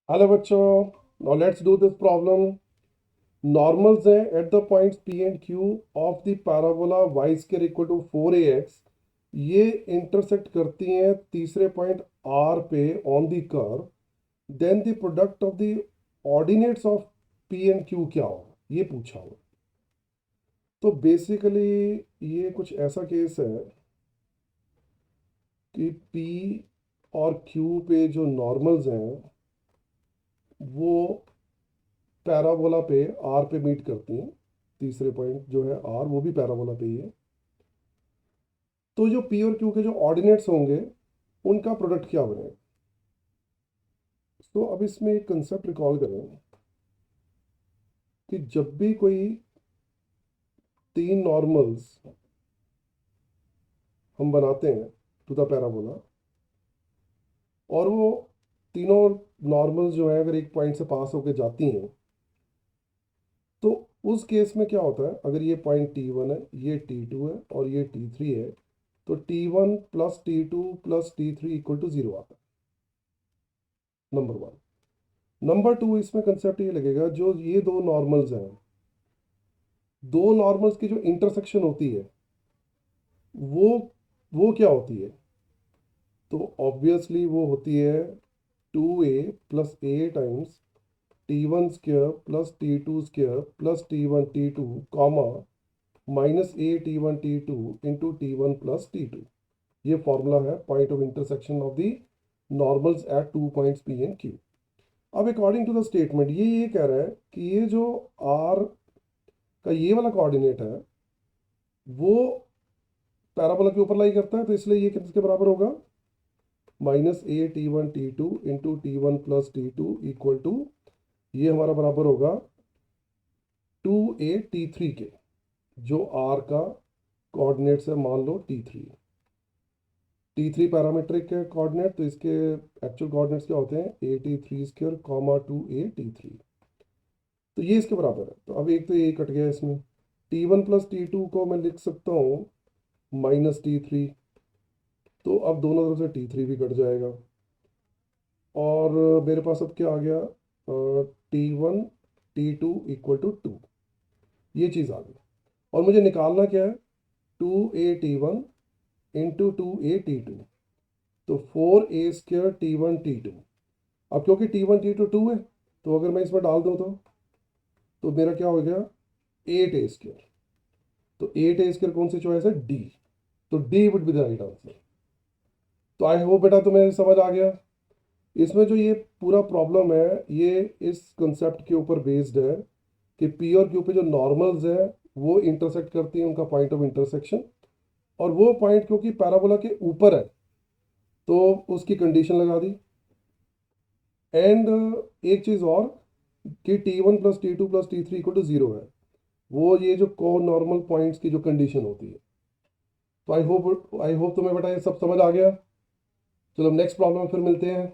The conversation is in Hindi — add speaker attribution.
Speaker 1: हेलो बच्चों, now let's do this problem. Normals हैं at the points P and Q of the parabola y square equal to 4ax। ये इंटरसेक्ट करती हैं तीसरे पॉइंट आर पे on the curve. Then the product of the ordinates of P and Q क्या होगा, ये पूछा हुआ। तो बेसिकली ये कुछ ऐसा केस है कि पी और क्यू पे जो नॉर्मल्स हैं वो पैराबोला पे आर पे मीट करती हैं। तीसरे पॉइंट जो है आर, वो भी पैराबोला पे ही है। तो जो पी और क्यू के जो ऑर्डिनेट्स होंगे उनका प्रोडक्ट क्या बनेगा। तो अब इसमें एक कंसेप्ट रिकॉल करें कि जब भी कोई तीन नॉर्मल्स हम बनाते हैं टू द पैराबोला, और वो तीनों नॉर्मल्स जो है अगर एक पॉइंट से पास होकर जाती हैं, तो उस केस में क्या होता है, अगर ये पॉइंट T1 है, ये T2 है और ये T3 है, तो T1 plus T2 plus T3 equal to 0 आता है। Number one. नंबर टू, इसमें कंसेप्ट ये लगेगा, जो ये दो नॉर्मल्स हैं, दो नॉर्मल्स की जो इंटरसेक्शन होती है वो वो क्या होती है। तो ऑब्वियसली वो होती है 2a plus A times T1 square plus T2 square plus T1 T2 comma minus a T1 T2 into T1 plus T2। ये फॉर्मूला है point of intersection of the normals at two points P and Q। अब अकॉर्डिंग टू द स्टेटमेंट ये कह रहा है कि ये जो R का ये वाला कोऑर्डिनेट है वो पैराबोला के ऊपर लाई करता है, तो इसलिए ये किसके बराबर होगा, minus a T1 T2 into T1 plus T2 equal to, ये हमारा बराबर होगा 2a T3 के, जो R का कोऑर्डिनेट्स है, मान लो T3 पैरामीट्रिक है कोऑर्डिनेट, तो इसके एक्चुअल कोऑर्डिनेट्स क्या होते हैं, a T3 square comma 2a T3। तो ये इसके बराबर है। तो अब एक तो ये कट गया इसमें, T1 प्लस T2 को मैं लिख सकता हूँ माइनस T3, तो अब दोनों तरफ से T3 भी कट जाएगा। और मेरे पास अब क्या आ गया, T1 T2 इक्वल टू 2, ये चीज़ आ गई। और मुझे निकालना क्या है, 2a T1 into 2a T2, तो 4a² T1 T2। अब क्योंकि T1 T2 2 है, तो अगर मैं इसमें डाल दूँ तो मेरा क्या हो गया, 8a²। तो 8a² कौन सी चॉइस है, डी। तो D would be the right answer. तो आई होप बेटा तुम्हें समझ आ गया। इसमें जो ये पूरा प्रॉब्लम है ये इस कंसेप्ट के ऊपर बेस्ड है कि पी और क्यू पे जो नॉर्मल्स है वो इंटरसेक्ट करती हैं, उनका पॉइंट ऑफ इंटरसेक्शन, और वो पॉइंट क्योंकि पैराबोला के ऊपर है तो उसकी कंडीशन लगा दी। एंड एक चीज़ और कि T1 plus T2 plus T3 equal to 0 है, वो ये जो को नॉर्मल पॉइंट्स की जो कंडीशन होती है। तो आई होप तुम्हें बेटा ये सब समझ आ गया। चलो नेक्स्ट प्रॉब्लम में फिर मिलते हैं।